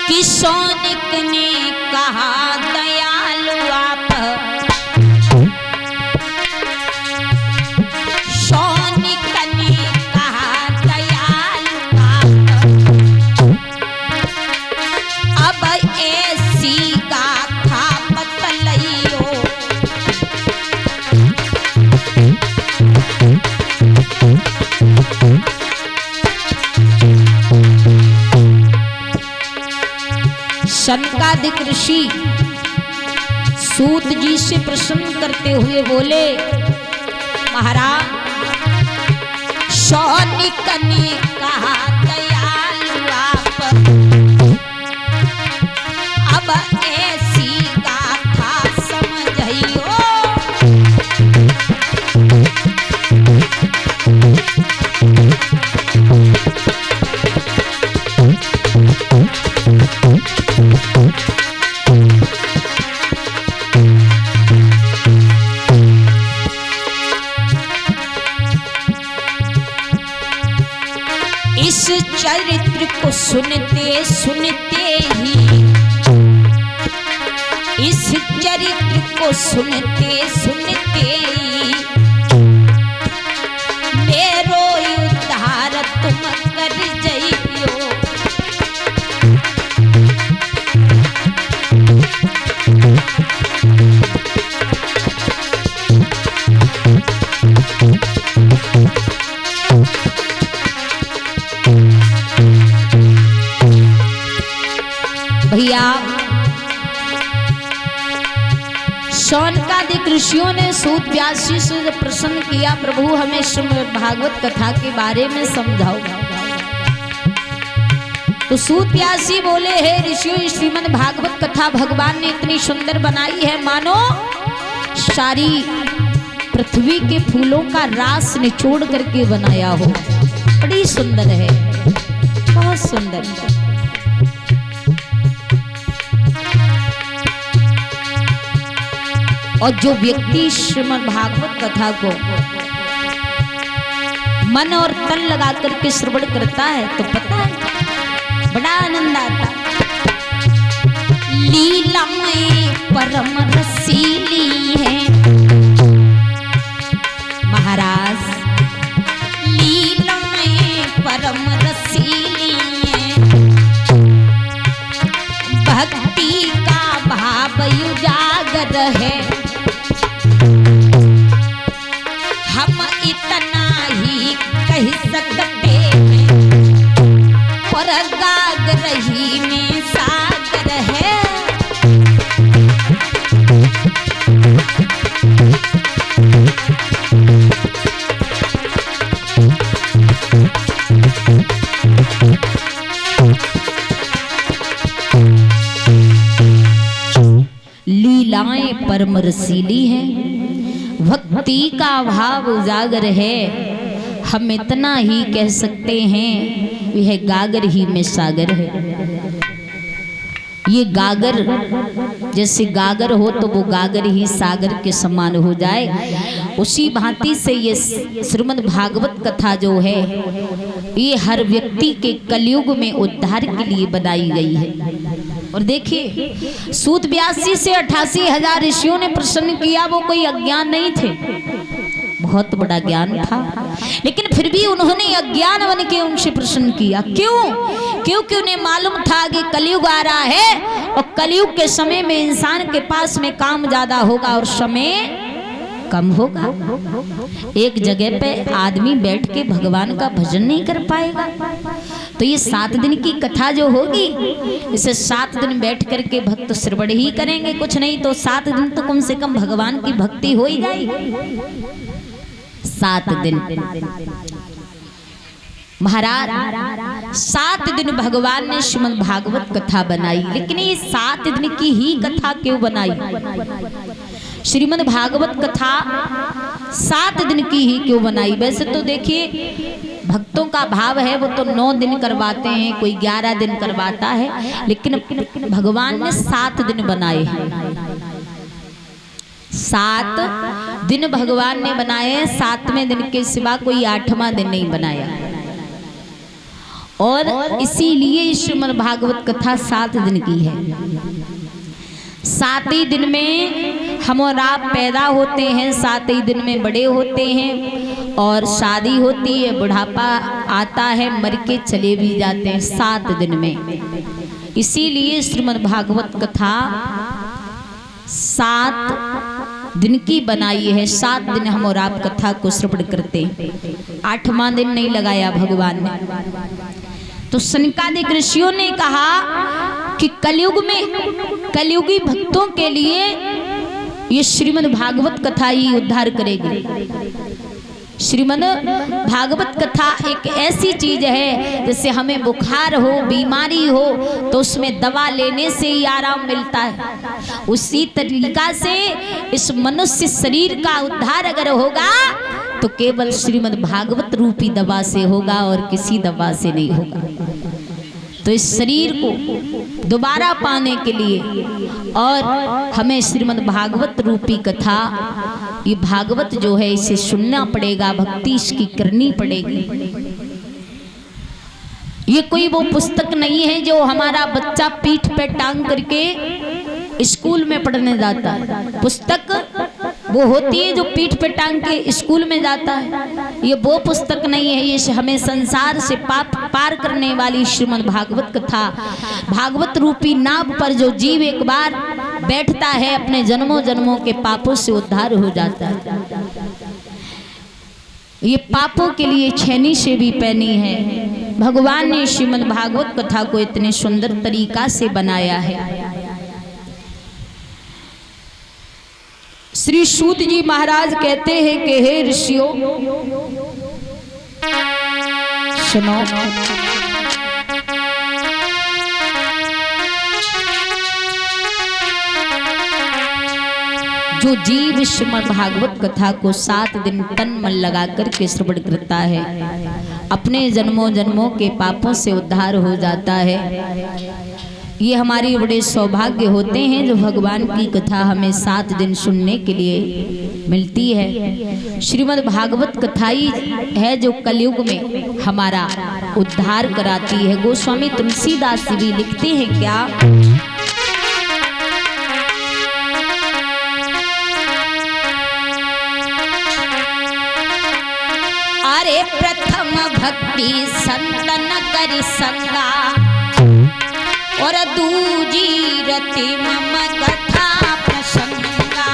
कि शौनिक ने कहा दयालु आप, शौनिक ने कहा दयालु आप, अब ऐसी गाथा बतलइयो। शनकादिक ऋषि सूत जी से प्रश्न करते हुए बोले, महाराज शौनिक ने कहा दयालु आप, अब ऐसी गाथा समझियो। इस चरित्र को सुनते सुनते ही, इस चरित्र को सुनते सुनते ही मेरो उद्धार तुम कर जइयो। भैया शौनकादिक ऋषियों ने सूत व्यास जी से प्रश्न किया, प्रभु हमें श्रीमद् भागवत कथा के बारे में समझाओ। तो सूत व्यास जी बोले, हे ऋषियों श्रीमद् भागवत कथा भगवान ने इतनी सुंदर बनाई है मानो सारी पृथ्वी के फूलों का रास निचोड़ करके बनाया हो। बड़ी सुंदर है, बहुत सुंदर। और जो व्यक्ति श्रीमद् भागवत कथा को मन और तन लगा करके श्रवण करता है तो पता है बड़ा आनंद आता। लीलाएं परम रसीली है महाराज, लीलाएं परम रसीली है, भक्ति का भाव उजागर है। हम इतना ही कह सकते हैं, और गागर ही में सागर है। लीलाएं परम रसीली हैं, भक्ति का भाव उजागर है। हम इतना ही कह सकते हैं, यह गागर ही में सागर है। ये गागर जैसे गागर हो तो वो गागर ही सागर के समान हो जाए, उसी भांति से ये श्रीमद् भागवत कथा जो है ये हर व्यक्ति के कलयुग में उद्धार के लिए बनाई गई है। और देखिए सूत व्यास जी से 88,000 ऋषियों ने प्रश्न किया, वो कोई अज्ञान नहीं थे, बहुत बड़ा ज्ञान था, लेकिन फिर भी उन्होंने अज्ञान बन के उनसे प्रश्न किया। क्यों? क्योंकि उन्हें मालूम था कि कलयुग आ रहा है, और कलयुग के समय में इंसान के पास में काम ज्यादा होगा और समय कम होगा। एक जगह पे आदमी बैठ के भगवान का भजन नहीं कर पाएगा। तो ये 7 दिन की कथा जो होगी, इसे 7 दिन बैठ करके भक्त श्रवण ही करेंगे, कुछ नहीं तो 7 दिन तो कम से कम भगवान की भक्ति हो ही जाएगी। 7 दिन महाराज 7 दिन भगवान ने श्रीमद् भागवत कथा बनाई, लेकिन ये 7 दिन की ही कथा क्यों बनाई? श्रीमद् भागवत कथा 7 दिन की ही क्यों बनाई? वैसे तो देखिए भक्तों का भाव है वो तो 9 दिन करवाते हैं, कोई 11 दिन करवाता है, लेकिन भगवान ने 7 दिन बनाए हैं। 7 दिन भगवान ने बनाए, 7वें दिन के सिवा कोई 8वां दिन नहीं बनाया। और इसीलिए श्रीमद् भागवत कथा 7 दिन की है। 7 ही दिन में हम और आप पैदा होते हैं, 7 ही दिन में बड़े होते हैं और शादी होती है, बुढ़ापा आता है, मर के चले भी जाते हैं 7 दिन में। इसीलिए श्रीमद् भागवत कथा 7 दिन की बनाई है। 7 दिन हम और आप कथा को श्रवण करते, 8वां दिन नहीं लगाया भगवान ने। तो सनकादिक ऋषियों ने कहा कि कलयुग में कलयुगी भक्तों के लिए ये श्रीमद् भागवत कथा ही उद्धार करेगी। श्रीमद् भागवत कथा एक ऐसी चीज है जैसे हमें बुखार हो, बीमारी हो तो उसमें दवा लेने से ही आराम मिलता है, उसी तरीका से इस मनुष्य शरीर का उद्धार अगर होगा तो केवल श्रीमद् भागवत रूपी दवा से होगा और किसी दवा से नहीं होगा। तो इस शरीर को दोबारा पाने के लिए और हमें श्रीमद् भागवत रूपी कथा, ये भागवत जो है इसे सुनना पड़ेगा, भक्ति इसकी करनी पड़ेगी। ये कोई वो पुस्तक नहीं है जो हमारा बच्चा पीठ पे टांग करके स्कूल में पढ़ने जाता है। पुस्तक वो होती है जो पीठ पे टांग के स्कूल में जाता है, ये वो पुस्तक नहीं है। ये हमें संसार से पाप पार करने वाली श्रीमद् भागवत कथा, भागवत रूपी नाव पर जो जीव एक बार बैठता है अपने जन्मों जन्मों के पापों से उद्धार हो जाता है। ये पापों के लिए छेनी से भी पैनी है। भगवान ने श्रीमद् भागवत कथा को इतने सुंदर तरीका से बनाया है। श्री सूत जी महाराज कहते हैं कि हे ऋषियों सुनो, जो जीव श्रीमद् भागवत कथा को 7 दिन तन मन लगा करके श्रवण करता है, अपने जन्मों जन्मों के पापों से उद्धार हो जाता है। ये हमारे बड़े सौभाग्य होते हैं जो भगवान की कथा हमें 7 दिन सुनने के लिए मिलती है। श्रीमद् भागवत कथा ही है जो कलयुग में हमारा उद्धार कराती है। गोस्वामी तुलसीदास जी भी लिखते हैं क्या, अरे प्रथम भक्ति संतन करि संगा और दूजी रति मम कथा प्रसंगा।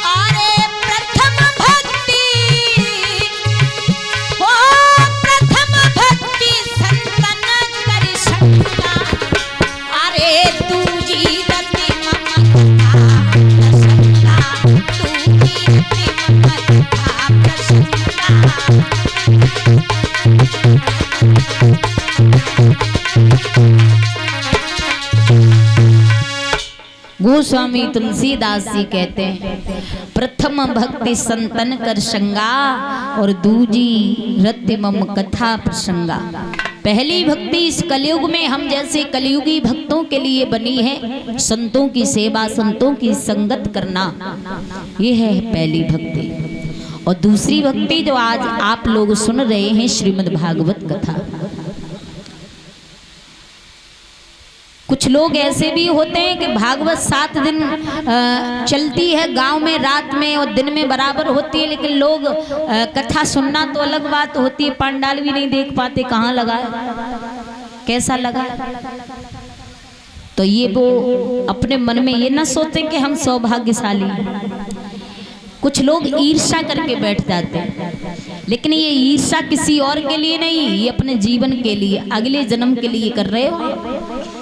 अरे प्रथम भक्ति हो, प्रथम भक्ति संतन करि संगा, अरे दूजी रति मम गोस्वामी तुलसीदास जी कहते हैं प्रथम भक्ति संतन कर संगा और दूजी रति मम कथा प्रसंगा। पहली भक्ति इस कलयुग में हम जैसे कलयुगी भक्तों के लिए बनी है, संतों की सेवा, संतों की संगत करना, ये है पहली भक्ति। और दूसरी भक्ति जो आज आप लोग सुन रहे हैं श्रीमद् भागवत कथा। कुछ लोग ऐसे भी होते हैं कि भागवत 7 दिन चलती है गांव में, रात में और दिन में बराबर होती है, लेकिन लोग कथा सुनना तो अलग बात होती है, पंडाल भी नहीं देख पाते कहाँ लगा है, कैसा लगा। तो ये वो अपने मन में ये ना सोचें कि हम सौभाग्यशाली हैं। कुछ लोग ईर्ष्या करके बैठ जाते हैं, लेकिन ये ईर्ष्या किसी और के लिए नहीं, ये अपने जीवन के लिए, अगले जन्म के लिए कर रहे हो,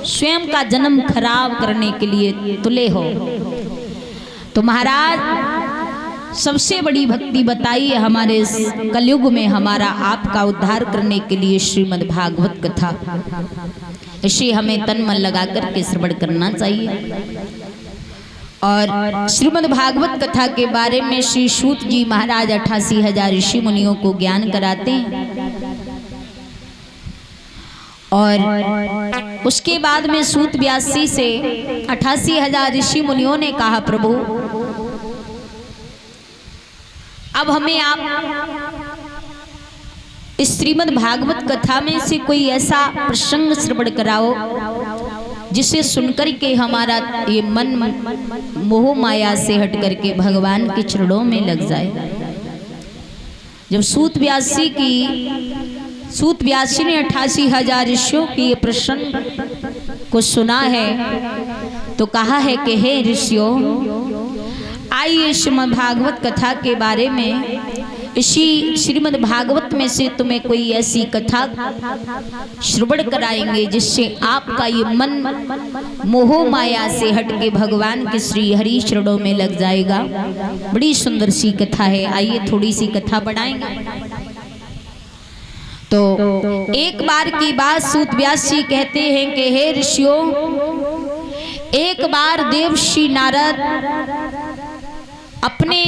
स्वयं का जन्म खराब करने के लिए तुले हो। तो महाराज सबसे बड़ी भक्ति बताई है हमारे इस कलयुग में हमारा आपका उद्धार करने के लिए श्रीमद् भागवत कथा। इसे हमें तन मन लगा करके श्रवण करना चाहिए। और श्रीमद् भागवत कथा के बारे में श्री सूत जी महाराज 88,000 ऋषि मुनियों को ज्ञान कराते हैं। और उसके बाद में सूत व्यासी से 88,000 ऋषि मुनियों ने कहा, प्रभु अब हमें आप इस श्रीमद् भागवत कथा में से कोई ऐसा प्रसंग श्रवण कराओ जिसे सुनकर के हमारा ये मन मोह माया से हट करके भगवान के चरणों में लग जाए। जब सूत व्यासी ने 88,000 ऋषियों की ये प्रसंग को सुना है तो कहा है कि हे ऋषियों, आइए श्रीमद् भागवत कथा के बारे में, इसी श्रीमद् भागवत में से तुम्हें कोई ऐसी कथा श्रवण कराएंगे जिससे आपका ये मन मोह माया से हट के भगवान के श्री हरि चरणों में लग जाएगा। बड़ी सुंदर सी कथा है, आइए थोड़ी सी कथा बढ़ाएंगे। तो एक बार की बात सूत व्यासी कहते हैं कि हे ऋषियों, एक बार देवर्षि नारद अपने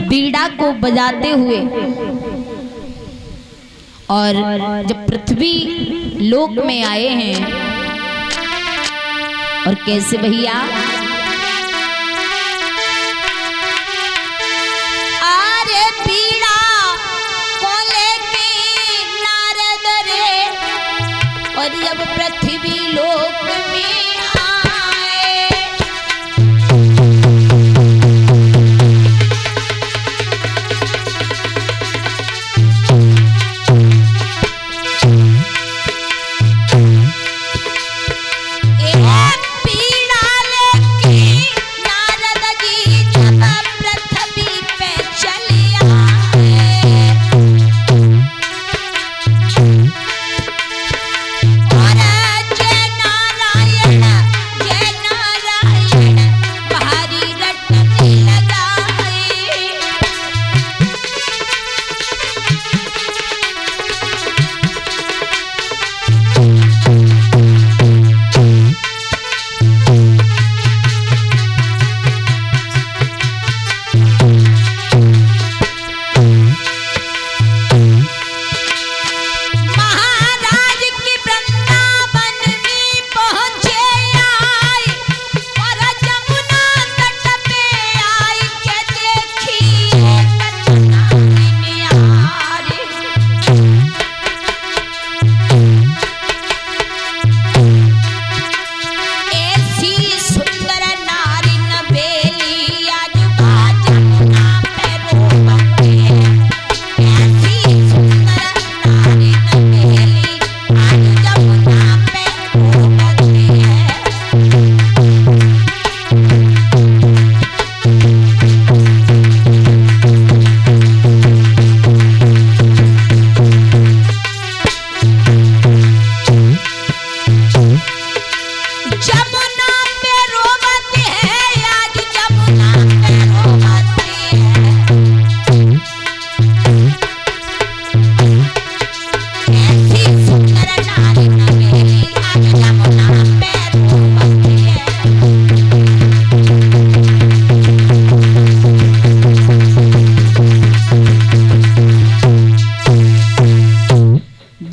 बीड़ा को बजाते हुए और जब पृथ्वी लोक में आए हैं, और कैसे भैया, अरे बीड़ा को लेके नारद रे, और जब पृथ्वी लोक में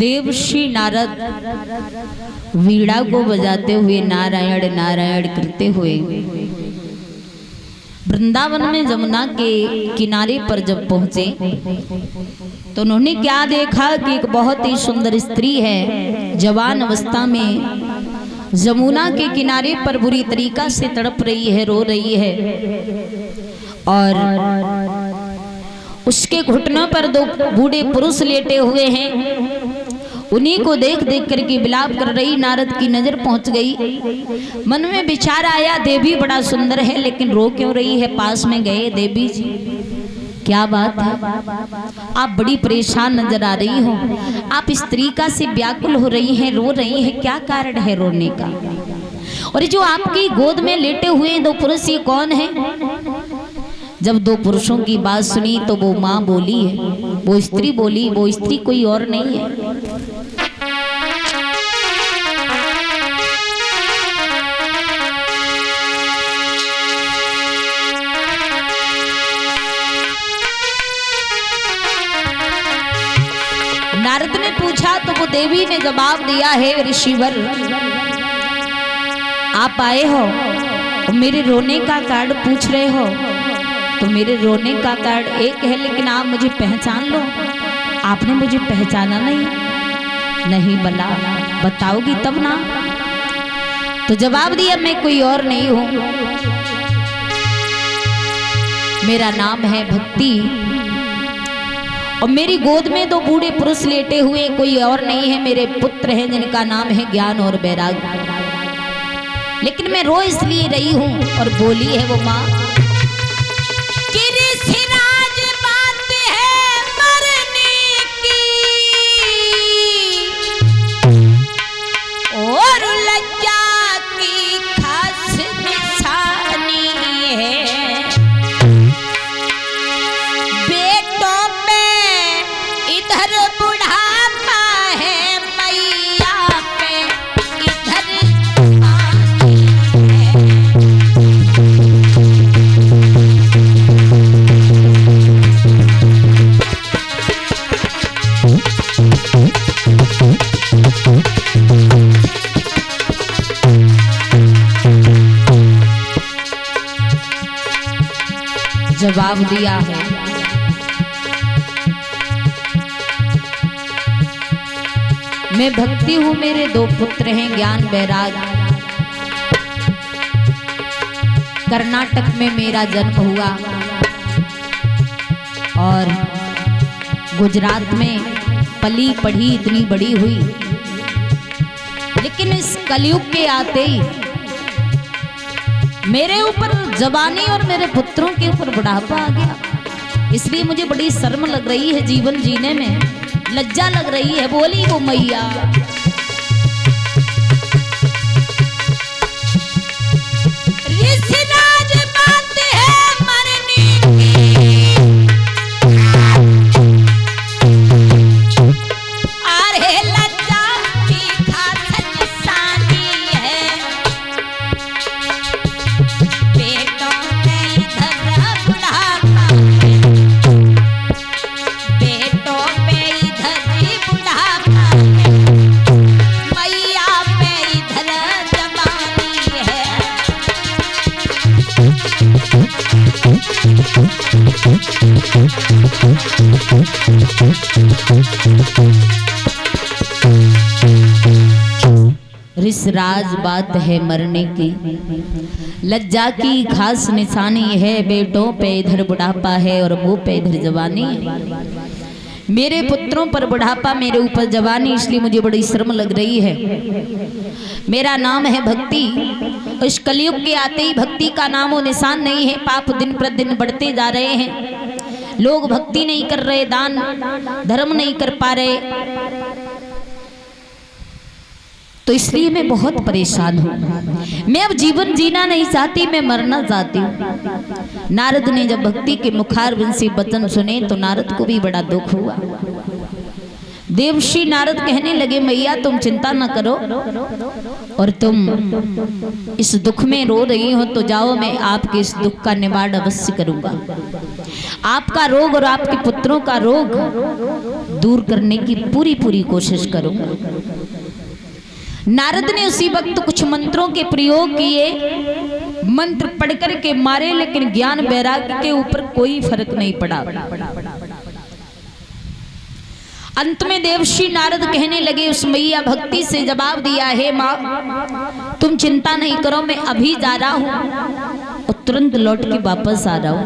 देवर्षि नारद वीणा को बजाते हुए नारायण नारायण करते हुए वृंदावन में जमुना के किनारे पर जब पहुंचे तो उन्होंने क्या देखा कि एक बहुत ही सुंदर स्त्री है, जवान अवस्था में जमुना के किनारे पर बुरी तरीका से तड़प रही है, रो रही है, और उसके घुटनों पर दो बूढ़े पुरुष लेटे हुए हैं। उन्हीं को देख देख करके विलाप कर रही नारद की नजर पहुंच गई। मन में विचार आया, देवी बड़ा सुंदर है लेकिन रो क्यों रही है। पास में गए, देवी जी क्या बात है, आप बड़ी परेशान नजर आ रही हो, आप इस तरीका से व्याकुल हो रही हैं, रो रही हैं, क्या कारण है रोने का। और जो आपकी गोद में लेटे हुए हैं दो पुरुष, ये कौन है। जब दो पुरुषों की बात सुनी तो वो माँ बोली है, वो स्त्री बोली, वो स्त्री कोई और नहीं है। नारद ने पूछा तो वो देवी ने जवाब दिया है, ऋषिवर आप आए हो तो मेरे रोने का कारण पूछ रहे हो, तो मेरे रोने का कारण एक है, लेकिन आप मुझे पहचान लो। आपने मुझे पहचाना नहीं बला, बताओगी तब ना। तो जवाब दिया, मैं कोई और नहीं हूं, मेरा नाम है भक्ति और मेरी गोद में दो बूढ़े पुरुष लेटे हुए, कोई और नहीं है, मेरे पुत्र हैं जिनका नाम है ज्ञान और वैराग्य। लेकिन मैं रो इसलिए रही हूं। और बोली है वो माँ कि ऋषिराज बात है मरने की और लज्जा की खास निशानी है। बेटों पे इधर बुढ़ापा है, मैया पे इधर जवाब दिया है। मैं भक्ति हूं, मेरे दो पुत्र हैं ज्ञान वैराग्य। कर्नाटक में मेरा जन्म हुआ और गुजरात में पली पढ़ी इतनी बड़ी हुई, लेकिन इस कलयुग के आते ही मेरे ऊपर जवानी और मेरे पुत्रों के ऊपर बुढ़ापा आ गया। इसलिए मुझे बड़ी शर्म लग रही है जीवन जीने में, लज्जा लग रही है। बोली वो मैया ऋषिराज बात है मरने की, अरे लज्जा की खास निशानी है। बेटों पे इधर बुढ़ापा है, बेटों पे इधर बुढ़ापा है, मैया पे इधर जवानी है। ऋषिराज बात है मरने की, लज्जा की खास निशानी है। बेटों पे इधर बुढ़ापा है और मुंह पे इधर जवानी है। मेरे पुत्रों पर बुढ़ापा, मेरे ऊपर जवानी, इसलिए मुझे बड़ी शर्म लग रही है। मेरा नाम है भक्ति। इस कलयुग के आते ही भक्ति का नामो निशान नहीं है। पाप दिन प्रतिदिन बढ़ते जा रहे हैं, लोग भक्ति नहीं कर रहे, दान धर्म नहीं कर पा रहे, तो इसलिए मैं बहुत परेशान हूँ। मैं अब जीवन जीना नहीं चाहती, मैं मरना चाहती हूँ। नारद ने जब भक्ति के मुखारविंद से वचन सुने तो नारद को भी बड़ा दुख हुआ। देवर्षि नारद कहने लगे, मैया तुम चिंता न करो और तुम इस दुख में रो रही हो तो जाओ, मैं आपके इस दुख का निवारण अवश्य करूंगा। आपका रोग और आपके पुत्रों का रोग दूर करने की पूरी कोशिश करूंगा। नारद ने उसी वक्त कुछ मंत्रों के प्रयोग किए, मंत्र पढ़कर के मारे, लेकिन ज्ञान वैराग्य के ऊपर कोई फर्क नहीं पड़ा। अंत में देवर्षि नारद कहने लगे उस मैया भक्ति से, जवाब दिया है माँ तुम चिंता नहीं करो, मैं अभी जा रहा हूँ और तुरंत लौट के वापस आ रहा हूँ,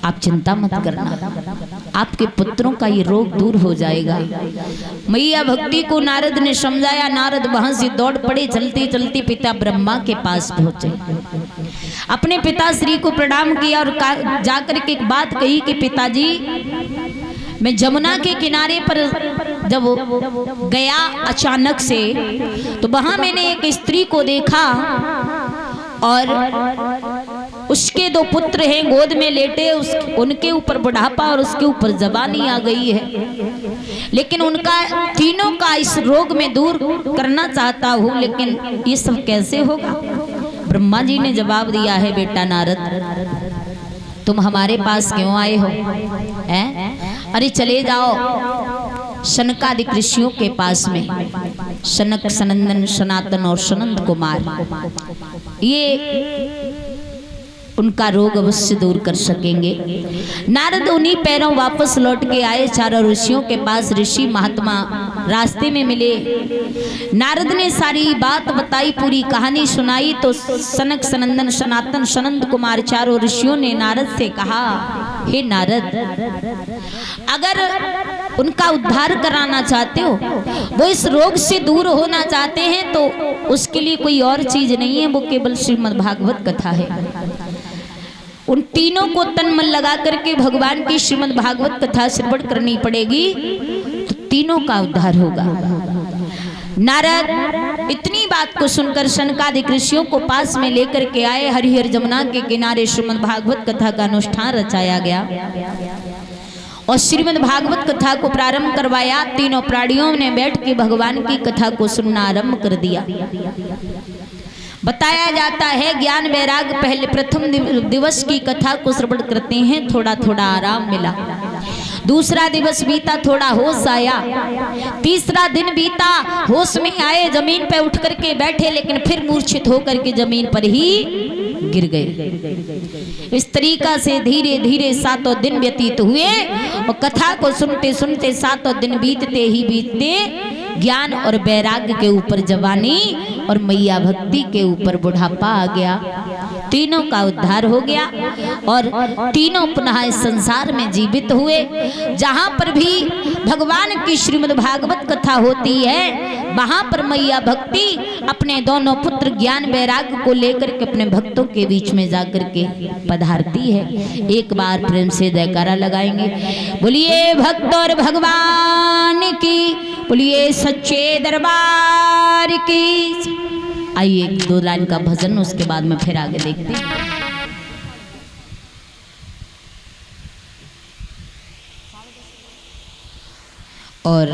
आप चिंता मत करना, आपके पुत्रों का ये रोग दूर हो जाएगा। मैया भक्ति को नारद ने समझाया। नारद वहां से दौड़ पड़े, चलते चलते पिता ब्रह्मा के पास पहुंचे, अपने पिता श्री को प्रणाम किया और जाकर के एक बात कही कि पिताजी, मैं जमुना के किनारे पर जब गया अचानक से, तो वहां मैंने एक स्त्री को देखा और उसके दो पुत्र हैं गोद में लेटे, उनके ऊपर बुढ़ापा और उसके ऊपर जवानी आ गई है, लेकिन उनका तीनों का इस रोग में दूर करना चाहता हूँ, लेकिन ये सब कैसे होगा। ब्रह्मा जी ने जवाब दिया है, बेटा नारद तुम हमारे पास क्यों आए हो? अरे चले जाओ शनकादिक ऋषियों के पास में, शनक, सनंदन, सनातन और सनंद कुमार, ये उनका रोग अवश्य दूर कर सकेंगे। नारद उन्हीं पैरों वापस लौट के आए चारों ऋषियों के पास। ऋषि महात्मा रास्ते में मिले। नारद ने सारी बात बताई, पूरी कहानी सुनाई। तो सनक, सनंदन, सनातन, सनंद कुमार चारों ऋषियों ने नारद से कहा, हे नारद, अगर उनका उद्धार कराना चाहते हो, वो इस रोग से दूर होना चाहते हैं, तो उसके लिए कोई और चीज नहीं है, वो केवल श्रीमद् भागवत कथा है। उन तीनों को तन मन लगा करके भगवान की श्रीमद् भागवत कथा श्रवण करनी पड़ेगी, तो तीनों का उद्धार होगा। नारद इतनी बात को सुनकर शनकादिक ऋषियों को पास में लेकर के आए। हरिहर जमुना के किनारे श्रीमद् भागवत कथा का अनुष्ठान रचाया गया और श्रीमद् भागवत कथा को प्रारंभ करवाया। तीनों प्राणियों ने बैठ के भगवान की कथा को सुनना आरंभ कर दिया। बताया जाता है ज्ञान वैराग पहले प्रथम दिवस की कथा को श्रवण करते हैं, थोड़ा थोड़ा आराम मिला। दूसरा दिवस बीता, थोड़ा होश आया। तीसरा दिन बीता, होश में आए, जमीन पे उठ करके बैठे, लेकिन फिर मूर्छित होकर के जमीन पर ही गिर गए। इस तरीका से धीरे धीरे 7 दिन व्यतीत हुए और कथा को सुनते सुनते 7 दिन बीतते ही बीतते ज्ञान और वैराग्य के ऊपर जवानी और मैया भक्ति के ऊपर बुढ़ापा आ गया। तीनों का उद्धार हो गया और तीनों पुनः इस संसार में जीवित हुए। जहां पर भी भगवान की श्रीमद् भागवत कथा होती है, वहां पर मैया भक्ति अपने दोनों पुत्र ज्ञान वैराग्य को लेकर के अपने भक्तों के बीच में जाकर के पधारती है। एक बार प्रेम से जयकारा लगाएंगे, बोलिए भक्त और भगवान की, बोलिए सच्चे दरबार की। आइए 2 लाइन का भजन, उसके बाद में फिर आगे देखते हैं। और